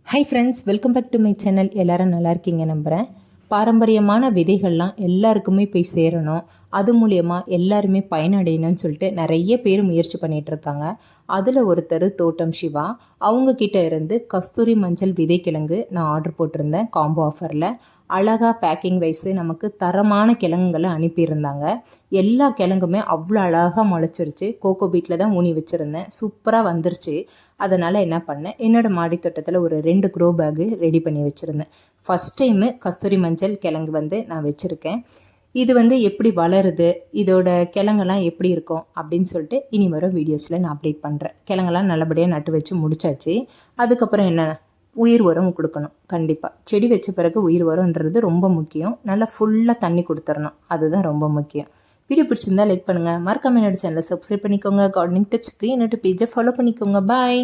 High friends, welcome back to my channel. எல்லோரும் நல்லா இருக்கீங்க நம்புகிறேன். பாரம்பரியமான விதைகள்லாம் எல்லாருக்குமே போய் சேரணும், அது மூலியமாக எல்லாருமே பயனடையணும்னு சொல்லிட்டு நிறைய பேர் முயற்சி பண்ணிகிட்ருக்காங்க. அதில் ஒருத்தர் தோட்டம் சிவா. அவங்கக்கிட்ட இருந்து கஸ்தூரி மஞ்சள் விதைக்கிழங்கு நான் ஆர்டர் போட்டிருந்தேன் காம்போ ஆஃபரில். அழகாக பேக்கிங் வைஸு நமக்கு தரமான கிழங்குகளை அனுப்பியிருந்தாங்க. எல்லா கிழங்குமே அவ்வளோ அழகாக முளைச்சிருச்சு. கோகோ பீட்டில் தான் ஊனி வச்சுருந்தேன், சூப்பராக வந்துருச்சு. அதனால் என்ன பண்ணேன், என்னோடய மாடித்தோட்டத்தில் ஒரு 2 க்ரோ பேகு ரெடி பண்ணி வச்சுருந்தேன். ஃபஸ்ட் டைமு கஸ்தூரி மஞ்சள் கிழங்கு நான் வச்சுருக்கேன். இது எப்படி வளருது, இதோட கிழங்கெல்லாம் எப்படி இருக்கும் அப்படின்னு சொல்லிட்டு இனி வரும் வீடியோஸில் நான் அப்டேட் பண்ணுறேன். கிழங்கெல்லாம் நல்லபடியாக நட்டு வச்சு முடிச்சாச்சு. அதுக்கப்புறம் என்ன, உயிர் உரம் கொடுக்கணும். கண்டிப்பாக செடி வச்ச பிறகு உயிர் உரம்ன்றது ரொம்ப முக்கியம். நல்லா ஃபுல்லாக தண்ணி கொடுத்துடணும், அதுதான் ரொம்ப முக்கியம். வீடியோ பிடிச்சிருந்தா லைக் பண்ணுங்கள், மறக்காம என்னோட சேனலை சப்ஸ்கிரைப் பண்ணிக்கோங்க. கார்டனிங் டிப்ஸ்க்கு என்னோட பேஜை ஃபாலோ பண்ணிக்கோங்க. பாய்.